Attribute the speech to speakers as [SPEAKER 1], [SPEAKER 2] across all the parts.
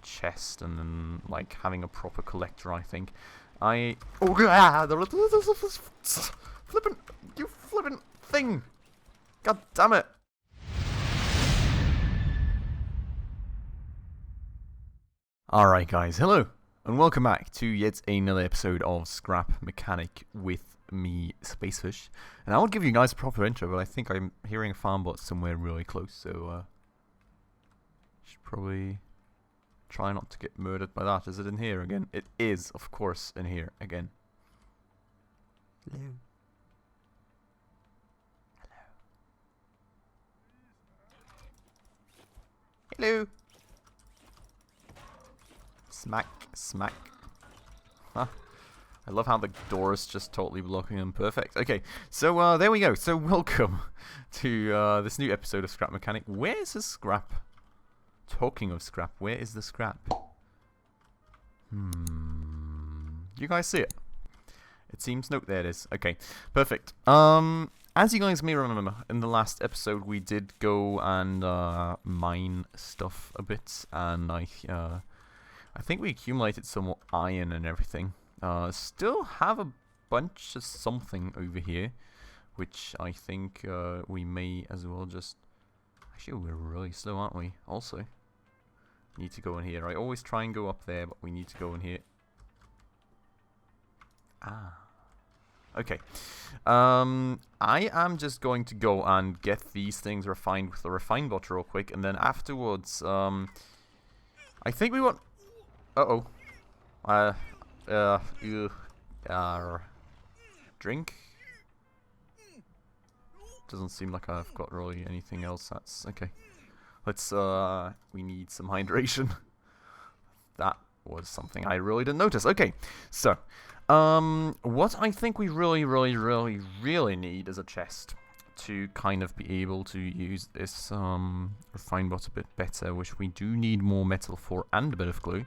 [SPEAKER 1] chest and then like having a proper collector. I think oh god, you flippin' thing! God damn it! Alright guys, hello and welcome back to yet another episode of Scrap Mechanic with me, Spacefish. And I will give you guys a proper intro, but I think I'm hearing a farm bot somewhere really close, so should probably try not to get murdered by that. Is it in here again? It is, of course, in here again. Hello. Hello. Hello. Smack, smack. Huh. I love how the door is just totally blocking him. Perfect. Okay, so there we go. So welcome to this new episode of Scrap Mechanic. Where's the scrap? Talking of scrap, where is the scrap? You guys see it? It seems, no, there it is. Okay, perfect. As you guys may remember, in the last episode we did go and mine stuff a bit, and I think we accumulated some more iron and everything. Still have a bunch of something over here, which I think we may as well just... Actually, we're really slow, aren't we? Also, need to go in here. I always try and go up there, but we need to go in here. Okay. I am just going to go and get these things refined with the refine bot real quick, and then afterwards, I think we want... drink? Doesn't seem like I've got really anything else. That's okay. Let's, we need some hydration. That was something I really didn't notice. Okay, so, what I think we really need is a chest to kind of be able to use this, refine bot a bit better, which we do need more metal for and a bit of glue.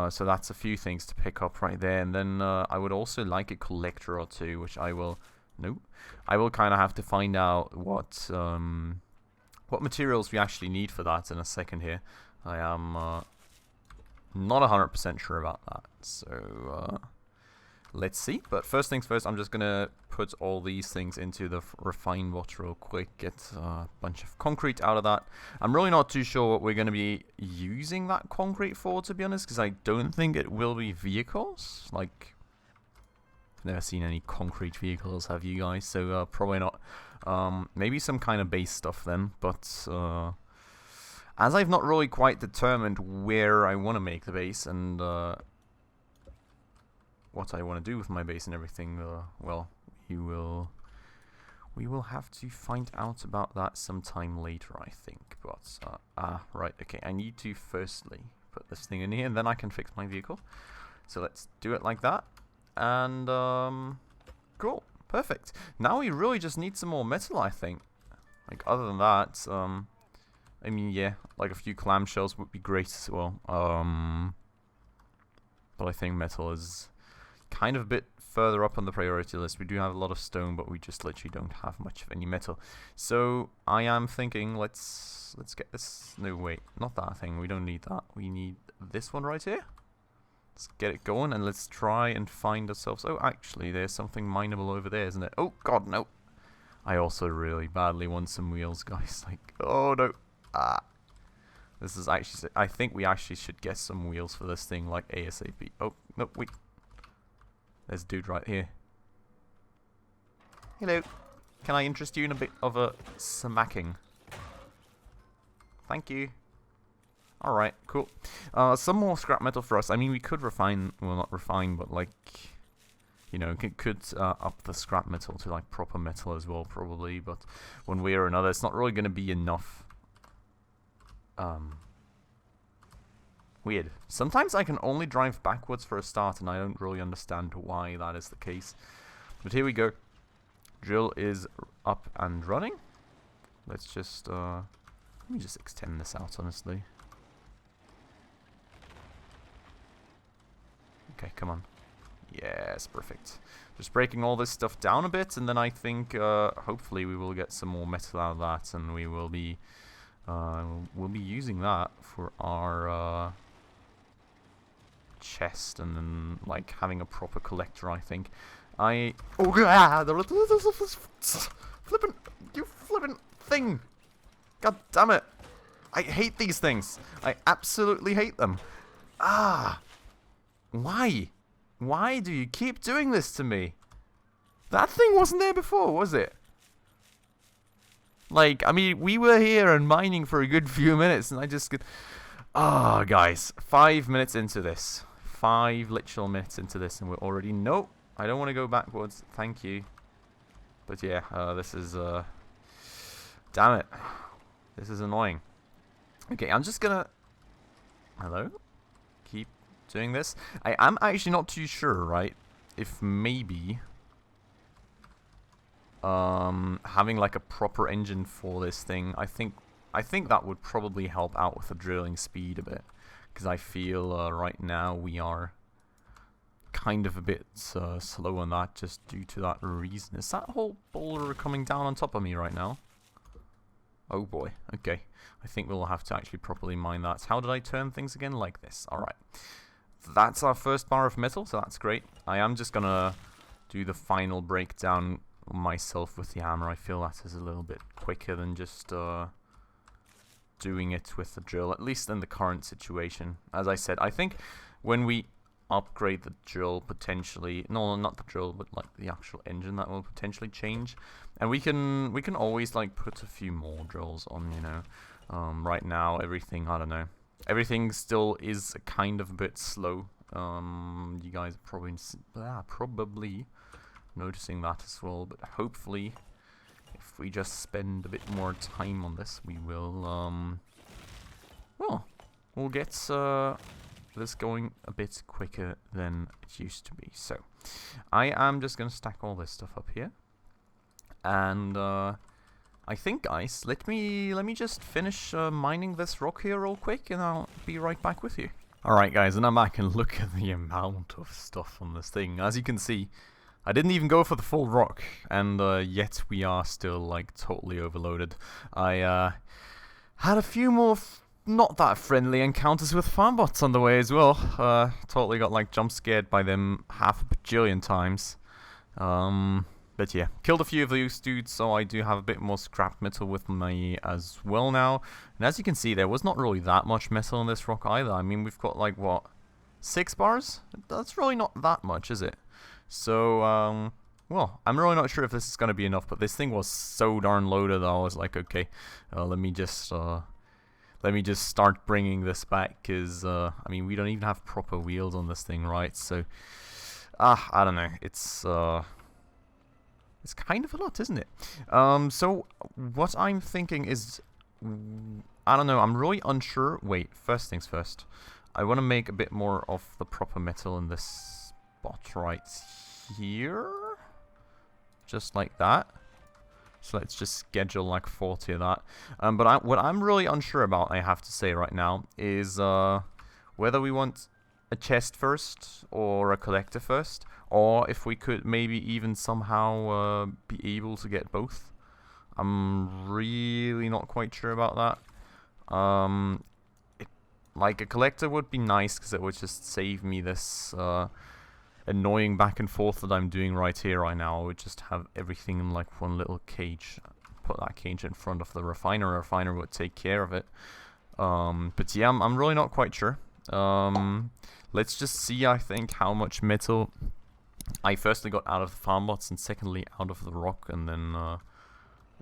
[SPEAKER 1] So that's a few things to pick up right there, and then I would also like a collector or two, which I will... Nope. I will kind of have to find out what materials we actually need for that in a second here. I am not 100% sure about that, so let's see. But first things first, I'm just gonna put all these things into the refine bot real quick, get a bunch of concrete out of that. I'm really not too sure what we're going to be using that concrete for, to be honest, because I don't think it will be vehicles. Like, I've never seen any concrete vehicles, have you guys? So probably not. Maybe some kind of base stuff then, but as I've not really quite determined where I want to make the base and what I want to do with my base and everything, well, we will have to find out about that sometime later, I think. But right, okay, I need to firstly put this thing in here, and then I can fix my vehicle. So let's do it like that, and cool, perfect. Now we really just need some more metal, I think. Like, other than that, I mean, yeah, like a few clamshells would be great as well. But I think metal is kind of a bit further up on the priority list. We do have a lot of stone, but we just literally don't have much of any metal. So I am thinking, let's get this. No, wait, not that thing. We don't need that. We need this one right here. Let's get it going, and let's try and find ourselves... Oh, actually, there's something mineable over there, isn't it? Oh, God, no. I also really badly want some wheels, guys. Like, oh, no. This is actually... I think we actually should get some wheels for this thing, like, ASAP. Oh, no, wait. There's a dude right here. Hello. Can I interest you in a bit of a smacking? Thank you. Alright, cool. Some more scrap metal for us. I mean, we could refine... Well, not refine, but like... You know, could up the scrap metal to like proper metal as well, probably. But one way or another, it's not really going to be enough. Weird. Sometimes I can only drive backwards for a start, and I don't really understand why that is the case. But here we go. Drill is up and running. Let's just, let me just extend this out, honestly. Okay, come on. Yes, perfect. Just breaking all this stuff down a bit, and then I think, hopefully we will get some more metal out of that, and we will be... we'll be using that for our chest and then like having a proper collector, I think. Oh god, you flippin' thing! God damn it! I hate these things. I absolutely hate them. Ah, why? Why do you keep doing this to me? That thing wasn't there before, was it? Like, I mean, we were here and mining for a good few minutes, and I just get... Ah, guys, 5 minutes into this. 5 literal minutes into this, and we're already... Nope, I don't want to go backwards. Thank you. But yeah, this is... Damn it. This is annoying. Okay, I'm just gonna... Hello? Keep doing this. I am actually not too sure, right? If maybe... having like a proper engine for this thing, I think that would probably help out with the drilling speed a bit, because I feel right now we are kind of a bit slow on that just due to that reason. Is that whole boulder coming down on top of me right now? Oh boy, okay. I think we'll have to actually properly mine that. How did I turn things again? Like this. Alright. That's our first bar of metal, so that's great. I am just gonna do the final breakdown myself with the hammer. I feel that is a little bit quicker than just doing it with the drill, at least in the current situation. As I said, I think when we upgrade the drill, potentially, no, not the drill, but like the actual engine, that will potentially change, and we can always like put a few more drills on, you know. Right now everything, I don't know, everything still is kind of a bit slow. You guys are probably noticing that as well, but hopefully if we just spend a bit more time on this, we will well, we'll get this going a bit quicker than it used to be. So I am just gonna stack all this stuff up here, and I think, guys, let me just finish mining this rock here real quick, and I'll be right back with you. Alright guys, and I'm back, and look at the amount of stuff on this thing. As you can see, I didn't even go for the full rock, and yet we are still like totally overloaded. I had a few more not that friendly encounters with farm bots on the way as well. Totally got like jump scared by them half a bajillion times. But yeah, killed a few of those dudes, so I do have a bit more scrap metal with me as well now. And as you can see, there was not really that much metal in this rock either. I mean, we've got like, what, 6 bars? That's really not that much, is it? So, well, I'm really not sure if this is going to be enough, but this thing was so darn loaded that I was like, okay, let me just start bringing this back, because, I mean, we don't even have proper wheels on this thing, right? So, I don't know, it's kind of a lot, isn't it? So, what I'm thinking is, I don't know, I'm really unsure. Wait, first things first, I want to make a bit more of the proper metal in this spot right here, just like that. So let's just schedule like 40 of that. But what I'm really unsure about, I have to say right now, is whether we want a chest first or a collector first, or if we could maybe even somehow be able to get both. I'm really not quite sure about that. Like a collector would be nice, because it would just save me this annoying back and forth that I'm doing right here, right now. I would just have everything in like one little cage. Put that cage in front of the refiner. The refiner would take care of it. But yeah, I'm really not quite sure. Let's just see, I think, how much metal I firstly got out of the farm bots, and secondly out of the rock, and then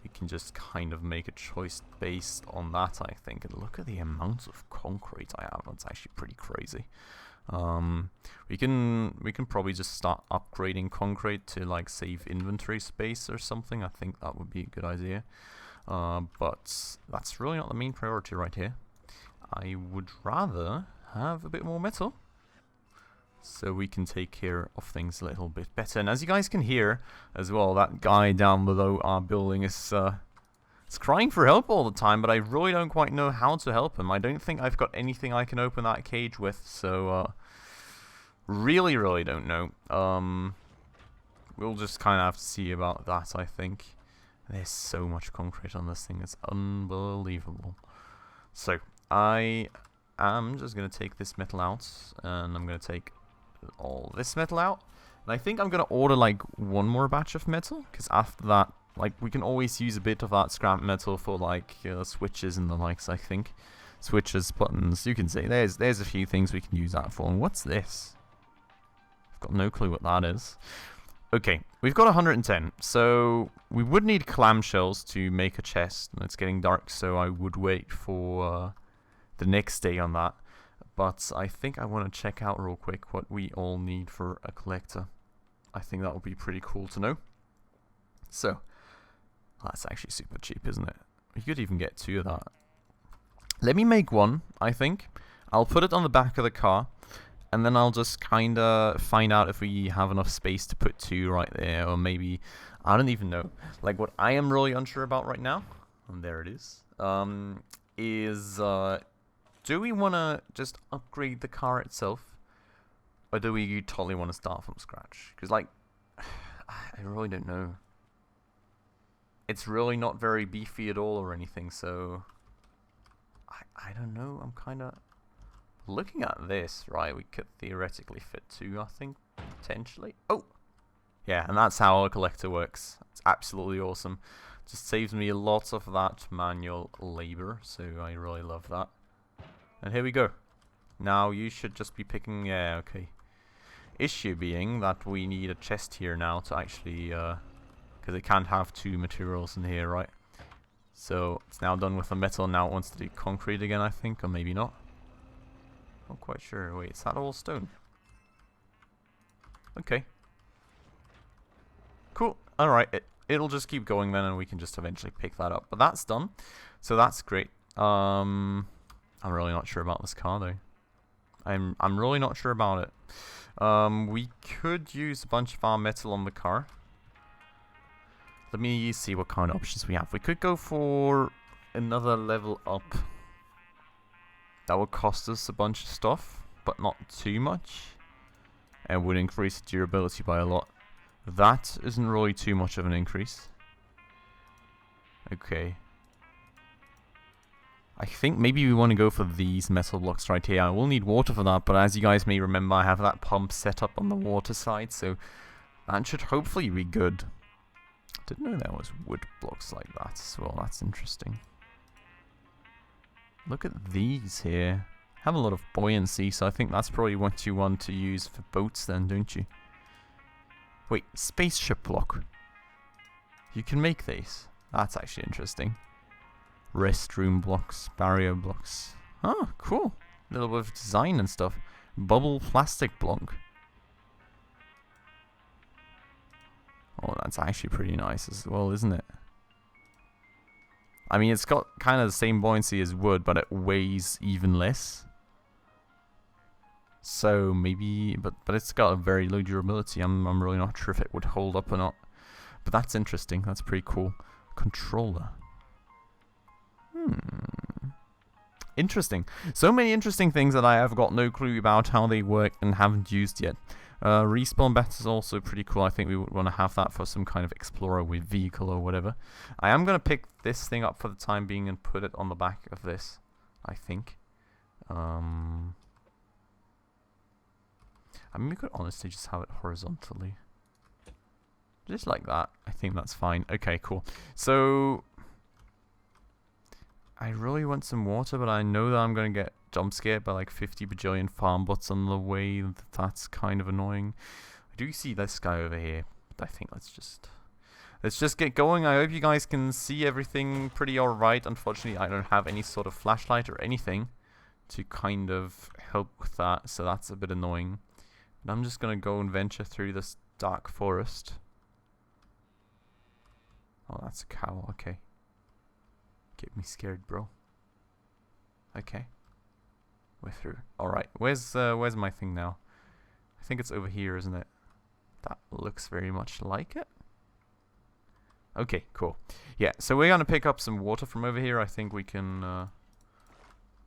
[SPEAKER 1] we can just kind of make a choice based on that, I think. And look at the amount of concrete I have. That's actually pretty crazy. We can probably just start upgrading concrete to like save inventory space or something. I think that would be a good idea. But that's really not the main priority right here. I would rather have a bit more metal, so we can take care of things a little bit better. And as you guys can hear as well, that guy down below our building is crying for help all the time, but I really don't quite know how to help him. I don't think I've got anything I can open that cage with, so really don't know. We'll just kind of have to see about that, I think. There's so much concrete on this thing, it's unbelievable. So, I am just going to take this metal out, and I'm going to take all this metal out. And I think I'm going to order like one more batch of metal, because after that, like, we can always use a bit of that scrap metal for like switches and the likes, I think. Switches, buttons, you can see. There's a few things we can use that for. And what's this? I've got no clue what that is. Okay, we've got 110. So we would need clamshells to make a chest. And it's getting dark, so I would wait for the next day on that. But I think I want to check out real quick what we all need for a collector. I think that would be pretty cool to know. So, that's actually super cheap, isn't it? You could even get 2 of that. Let me make 1, I think. I'll put it on the back of the car. And then I'll just kind of find out if we have enough space to put 2 right there. Or maybe, I don't even know. Like, what I am really unsure about right now, and there it is, do we want to just upgrade the car itself? Or do we totally want to start from scratch? Because, like, I really don't know. It's really not very beefy at all or anything, so I don't know. I'm kind of looking at this, right? We could theoretically fit 2, I think, potentially. Oh! Yeah, and that's how a collector works. It's absolutely awesome. Just saves me lots of that manual labor, so I really love that. And here we go. Now you should just be picking, yeah, okay. Issue being that we need a chest here now to actually, because it can't have 2 materials in here, right? So it's now done with the metal, now it wants to do concrete again, I think, or maybe not. Not quite sure. Wait, is that all stone? Okay. Cool. Alright, it'll just keep going then, and we can just eventually pick that up. But that's done. So that's great. I'm really not sure about this car though. I'm really not sure about it. We could use a bunch of our metal on the car. Let me see what kind of options we have. We could go for another level up. That would cost us a bunch of stuff, but not too much. And would increase durability by a lot. That isn't really too much of an increase. Okay. I think maybe we want to go for these metal blocks right here. I will need water for that, but as you guys may remember, I have that pump set up on the water side, so that should hopefully be good. Didn't know there was wood blocks like that as well. That's interesting. Look at these here. Have a lot of buoyancy, so I think that's probably what you want to use for boats then, don't you? Wait, spaceship block. You can make these. That's actually interesting. Restroom blocks, barrier blocks. Oh, cool. A little bit of design and stuff. Bubble plastic block. Oh, that's actually pretty nice as well, isn't it? I mean, it's got kind of the same buoyancy as wood, but it weighs even less. So maybe, but it's got a very low durability. I'm really not sure if it would hold up or not. But that's interesting. That's pretty cool. Controller. Interesting. So many interesting things that I have got no clue about how they work and haven't used yet. Respawn bat is also pretty cool. I think we would want to have that for some kind of explorer with vehicle or whatever. I am going to pick this thing up for the time being and put it on the back of this, I think. I mean, we could honestly just have it horizontally. Just like that. I think that's fine. Okay, cool. So I really want some water, but I know that I'm going to get jump scared by like 50 bajillion farm bots on the way. That's kind of annoying. I do see this guy over here, but I think let's just get going. I hope you guys can see everything pretty alright. Unfortunately, I don't have any sort of flashlight or anything to kind of help with that, so that's a bit annoying. But I'm just going to go and venture through this dark forest. Oh, that's a cow. Okay. Get me scared, bro. Okay. We're through. Alright, where's my thing now? I think it's over here, isn't it? That looks very much like it. Okay, cool. Yeah, so we're gonna pick up some water from over here. I think we can, I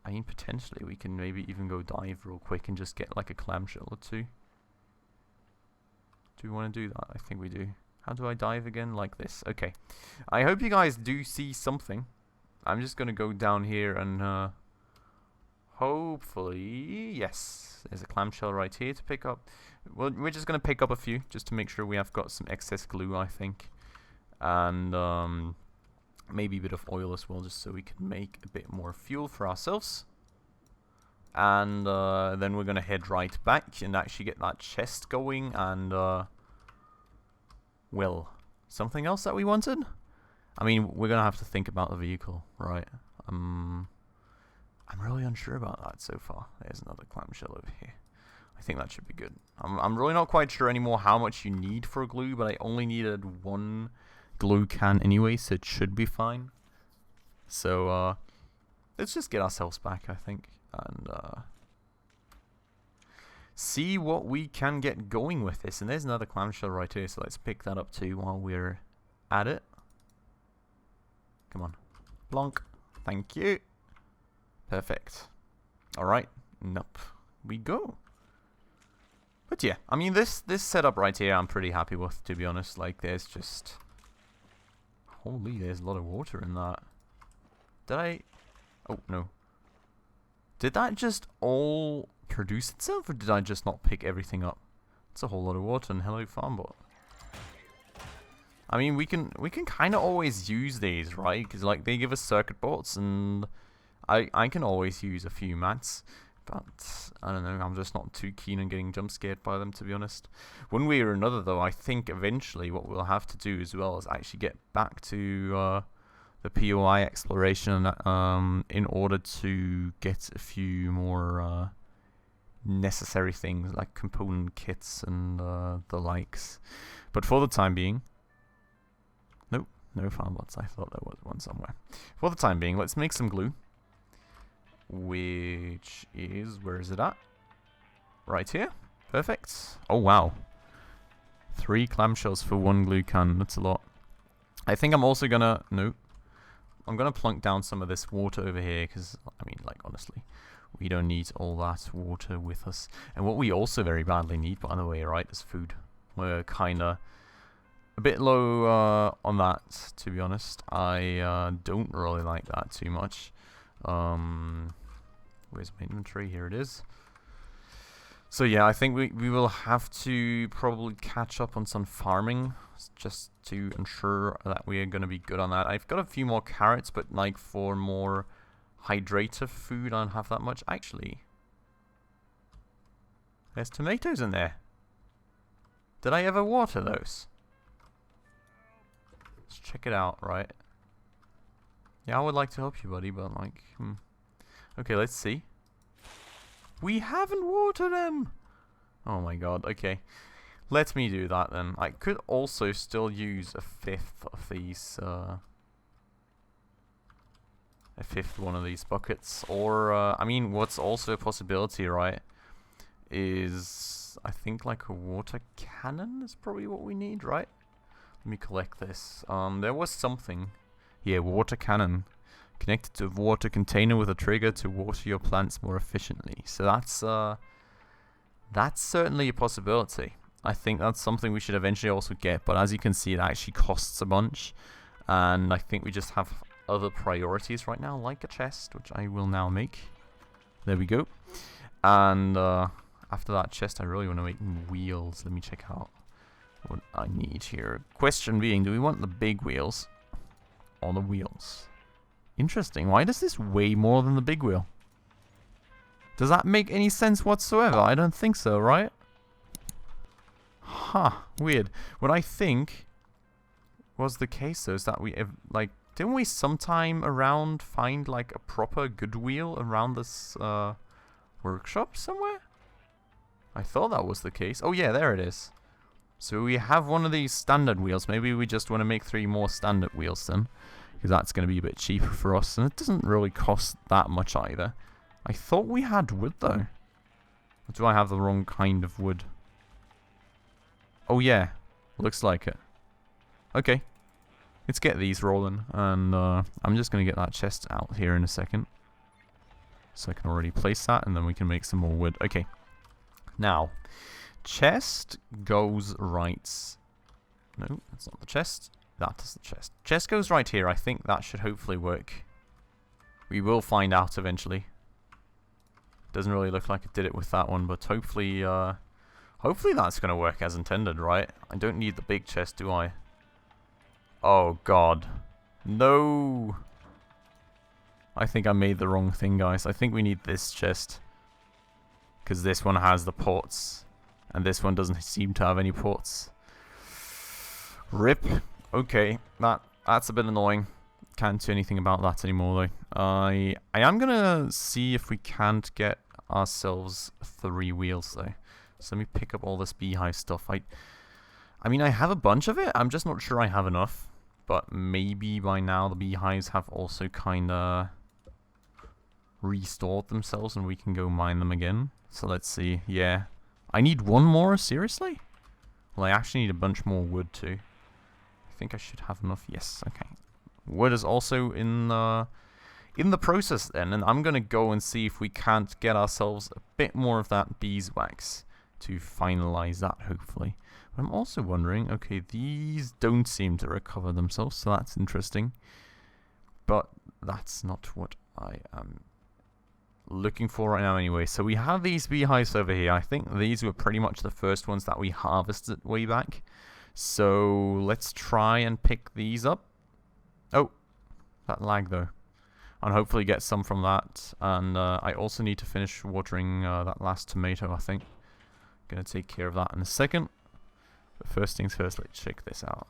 [SPEAKER 1] mean, potentially we can maybe even go dive real quick and just get like a clamshell or 2. Do we want to do that? I think we do. How do I dive again? Like this. Okay. I hope you guys do see something. I'm just gonna go down here and hopefully, yes, There's a clamshell right here to pick up. Well, we're just going to pick up a few, just to make sure we have got some excess glue, I think. And maybe a bit of oil as well, just so we can make a bit more fuel for ourselves. And then we're going to head right back and actually get that chest going. And, well, something else that we wanted? I mean, we're going to have to think about the vehicle, right? I'm really unsure about that so far. There's another clamshell over here. I think that should be good. I'm really not quite sure anymore how much you need for glue, but I only needed 1 glue can anyway, so it should be fine. So, let's just get ourselves back, I think, and see what we can get going with this. And there's another clamshell right here, so let's pick that up too while we're at it. Come on. Blonk. Thank you. Perfect. Alright. Up we go. But yeah, I mean, this setup right here I'm pretty happy with, to be honest. Like, there's just... Holy, there's a lot of water in that. Did I... Oh, no. Did that just all produce itself, or did I just not pick everything up? It's a whole lot of water, and hello, farmbot. I mean, we can kind of always use these, right? Because, like, they give us circuit boards, and I can always use a few mats. But, I don't know, I'm just not too keen on getting jump scared by them, to be honest. One way or another, though, I think eventually what we'll have to do as well is actually get back to the POI exploration in order to get a few more necessary things like component kits and the likes. But for the time being... Nope, no farmbots. I thought there was one somewhere. For the time being, let's make some glue. Which is... Where is it at? Right here. Perfect. Oh, wow. 3 clamshells for 1 glue can. That's a lot. I think I'm also gonna... No. I'm gonna plunk down some of this water over here, because, I mean, like, honestly, we don't need all that water with us. And what we also very badly need, by the way, right, is food. We're kinda a bit low on that, to be honest. I don't really like that too much. Where's my inventory? Here it is. So yeah, I think we will have to probably catch up on some farming just to ensure that we are going to be good on that. I've got a few more carrots, but like for more hydrative food, I don't have that much. Actually, there's tomatoes in there. Did I ever water those? Let's check it out, right? Yeah, I would like to help you, buddy, but like... Okay, let's see. We haven't watered them! Oh my god, okay. Let me do that then. I could also still use a 5th of these... a 5th one of these buckets. Or, I mean, what's also a possibility, right? Is... I think like a water cannon is probably what we need, right? Let me collect this. There was something... Yeah, water cannon. Connected to a water container with a trigger to water your plants more efficiently. So that's certainly a possibility. I think that's something we should eventually also get. But as you can see, it actually costs a bunch. And I think we just have other priorities right now, like a chest, which I will now make. There we go. And after that chest, I really want to make wheels. Let me check out what I need here. Question being, do we want the big wheels? Or the wheels? Interesting. Why does this weigh more than the big wheel? Does that make any sense whatsoever? I don't think so, right? Huh. Weird. What I think was the case, though, is that we, like, didn't we sometime around find, like, a proper good wheel around this, workshop somewhere? I thought that was the case. Oh, yeah, there it is. So we have one of these standard wheels. Maybe we just want to make 3 more standard wheels then. Because that's going to be a bit cheaper for us. And it doesn't really cost that much either. I thought we had wood though. Or do I have the wrong kind of wood? Oh yeah. Looks like it. Okay. Let's get these rolling. And I'm just going to get that chest out here in a second. So I can already place that. And then we can make some more wood. Okay. Now. Chest goes right. No, that's not the chest. That is the chest. Chest goes right here. I think that should hopefully work. We will find out eventually. Doesn't really look like it did it with that one, but hopefully, hopefully that's gonna work as intended, right? I don't need the big chest, do I? Oh god. No! I think I made the wrong thing, guys. I think we need this chest. Because this one has the ports. And this one doesn't seem to have any ports. RIP. Okay, that's a bit annoying. Can't do anything about that anymore, though. I am gonna see if we can't get ourselves 3 wheels, though. So let me pick up all this beehive stuff. I mean, I have a bunch of it. I'm just not sure I have enough. But maybe by now the beehives have also kind of restored themselves and we can go mine them again. So let's see. Yeah. I need 1 more? Seriously? Well, I actually need a bunch more wood too. I think I should have enough. Yes, okay. Wood is also in the process then. And I'm going to go and see if we can't get ourselves a bit more of that beeswax to finalize that, hopefully. But I'm also wondering, okay, these don't seem to recover themselves, so that's interesting. But that's not what I am looking for right now anyway. So we have these beehives over here. I think these were pretty much the first ones that we harvested way back. So let's try and pick these up. Oh, that lag though. And hopefully get some from that. And I also need to finish watering that last tomato, I think. Gonna take care of that in a second. But first things first, let's check this out.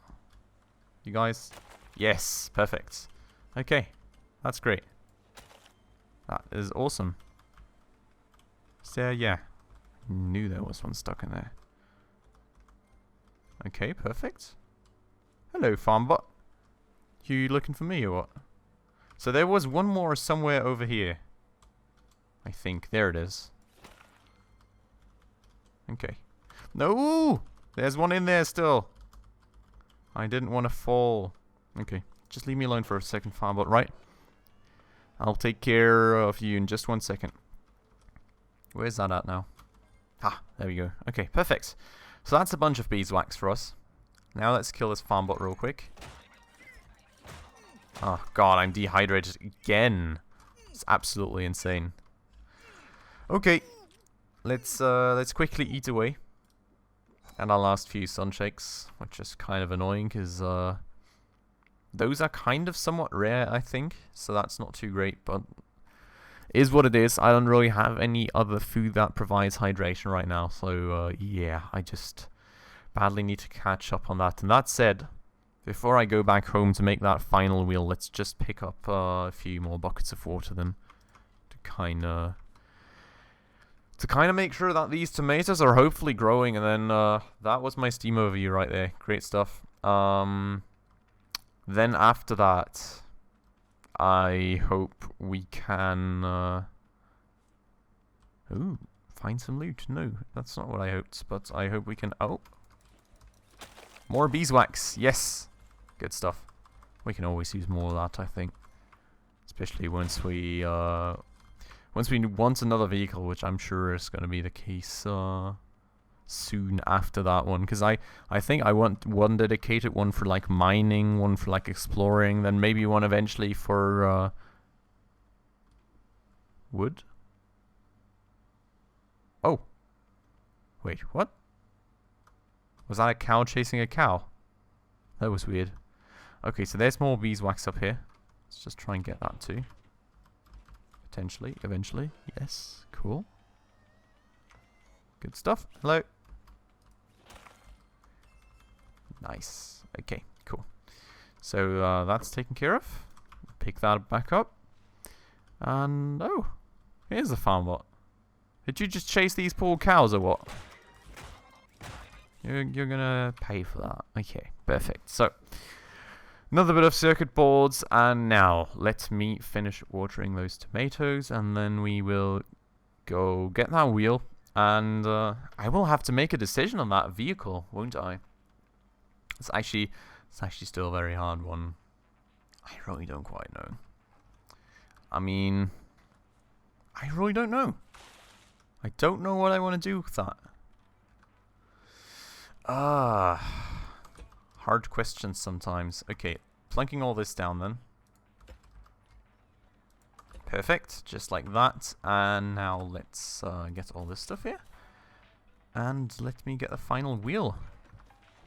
[SPEAKER 1] You guys? Yes, perfect. Okay, that's great. That is awesome. So yeah, knew there was one stuck in there. Okay, perfect. Hello, Farmbot. You looking for me or what? So there was one more somewhere over here. I think. There it is. Okay. No! There's one in there still. I didn't want to fall. Okay. Just leave me alone for a second, Farmbot, right? I'll take care of you in just 1 second. Where's that at now? Ah, there we go. Okay, perfect. So that's a bunch of beeswax for us. Now let's kill this Farmbot real quick. Oh god, I'm dehydrated again. It's absolutely insane. Okay. Let's quickly eat away. And our last few sunshakes, which is kind of annoying because those are kind of somewhat rare, I think. So that's not too great, but is what it is. I don't really have any other food that provides hydration right now. So yeah, I just badly need to catch up on that. And that said, before I go back home to make that final wheel, let's just pick up a few more buckets of water then to kind of make sure that these tomatoes are hopefully growing. And then that was my Steam overview right there. Great stuff. Then after that, I hope we can ooh, find some loot. No, that's not what I hoped, but I hope we can... Oh, more beeswax. Yes, good stuff. We can always use more of that, I think, especially once we want another vehicle, which I'm sure is going to be the case soon after that one, because I think I want one dedicated one for like mining, one for like exploring, then maybe one eventually for wood. Oh, wait, what? Was that a cow chasing a cow? That was weird. Okay, so there's more beeswax up here. Let's just try and get that too. Potentially, eventually. Yes, cool. Good stuff. Hello. Nice. Okay, cool. So that's taken care of. Pick that back up. And oh, here's the Farmbot. Did you just chase these poor cows or what? You're gonna pay for that. Okay, perfect. So another bit of circuit boards, and now let me finish watering those tomatoes, and then we will go get that wheel. And I will have to make a decision on that vehicle, won't I? It's actually still a very hard one. I really don't quite know. I mean, I really don't know. I don't know what I want to do with that. Hard questions sometimes. Okay, plunking all this down then. Perfect, just like that. And now let's get all this stuff here. And let me get the final wheel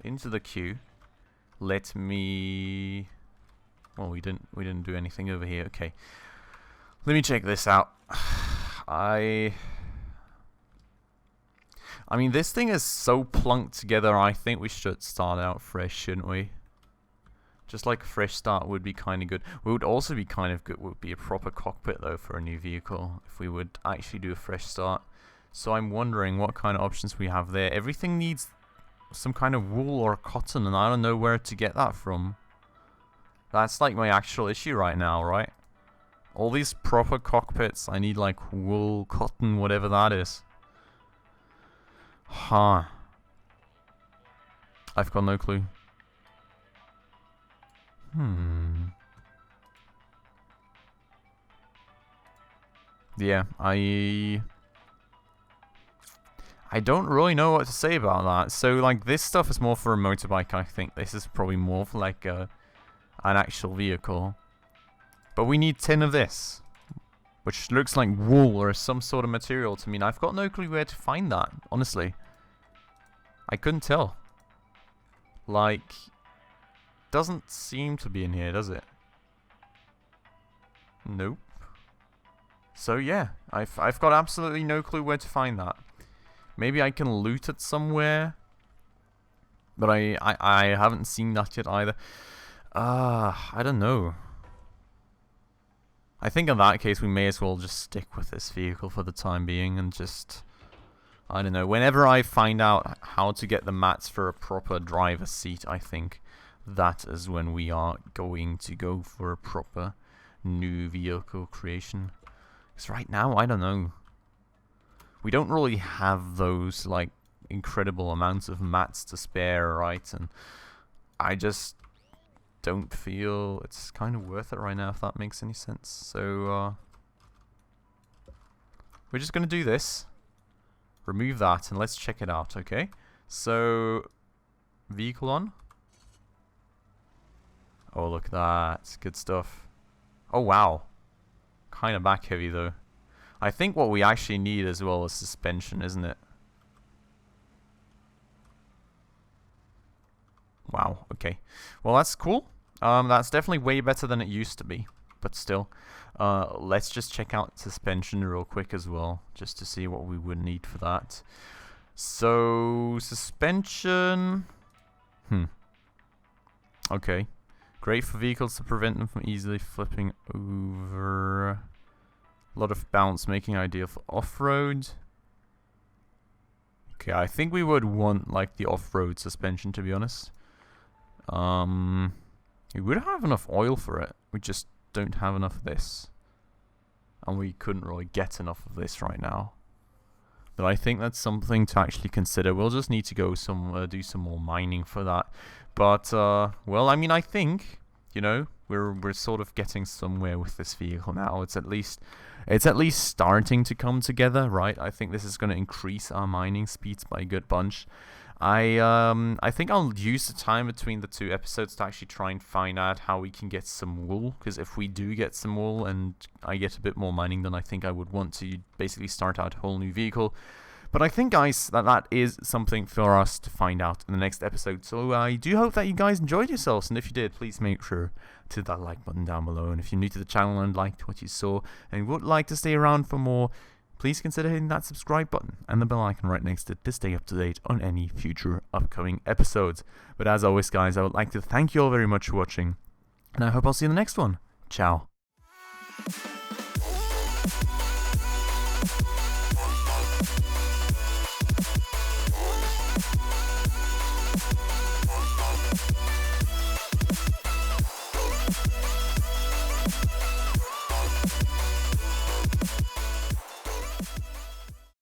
[SPEAKER 1] into the queue. Let me... Well, we didn't do anything over here. Okay. Let me check this out. I mean, this thing is so plunked together, I think we should start out fresh, shouldn't we? Just like a fresh start would be kind of good. What would also be kind of good would be a proper cockpit, though, for a new vehicle, if we would actually do a fresh start. So I'm wondering what kind of options we have there. Everything needs some kind of wool or cotton, and I don't know where to get that from. That's like my actual issue right now, right? All these proper cockpits, I need like wool, cotton, whatever that is. Huh. I've got no clue. Yeah, I don't really know what to say about that. So, like, this stuff is more for a motorbike, I think. This is probably more for, like, an actual vehicle. But we need 10 of this, which looks like wool or some sort of material to me. And I've got no clue where to find that, honestly. I couldn't tell. Like... Doesn't seem to be in here, does it? Nope. So yeah, I've got absolutely no clue where to find that. Maybe I can loot it somewhere, but I haven't seen that yet either. I don't know. I think in that case we may as well just stick with this vehicle for the time being and just, I don't know. Whenever I find out how to get the mats for a proper driver's seat, I think that is when we are going to go for a proper new vehicle creation. Because right now, I don't know. We don't really have those, like, incredible amounts of mats to spare, right? And I just don't feel it's kind of worth it right now, if that makes any sense. So, we're just going to do this. Remove that, and let's check it out, okay? So, vehicle on. Oh, look at that. Good stuff. Oh, wow. Kind of back heavy, though. I think what we actually need as well is suspension, isn't it? Wow, okay. Well, that's cool. That's definitely way better than it used to be. But still. Let's just check out suspension real quick as well. Just to see what we would need for that. So, suspension... Okay. Great for vehicles to prevent them from easily flipping over. A lot of bounce, making ideal for off-road. Okay, I think we would want like the off-road suspension, to be honest. We would have enough oil for it. We just don't have enough of this. And we couldn't really get enough of this right now. But I think that's something to actually consider. We'll just need to go do some more mining for that. But, well, I mean, I think, you know, we're sort of getting somewhere with this vehicle now. It's at least starting to come together, right? I think this is going to increase our mining speeds by a good bunch. I think I'll use the time between the two episodes to actually try and find out how we can get some wool. Because if we do get some wool and I get a bit more mining, then I think I would want to basically start out a whole new vehicle. But I think, guys, that is something for us to find out in the next episode. So I do hope that you guys enjoyed yourselves. And if you did, please make sure to hit that like button down below. And if you're new to the channel and liked what you saw and would like to stay around for more, please consider hitting that subscribe button and the bell icon right next to it to stay up to date on any future upcoming episodes. But as always, guys, I would like to thank you all very much for watching. And I hope I'll see you in the next one. Ciao.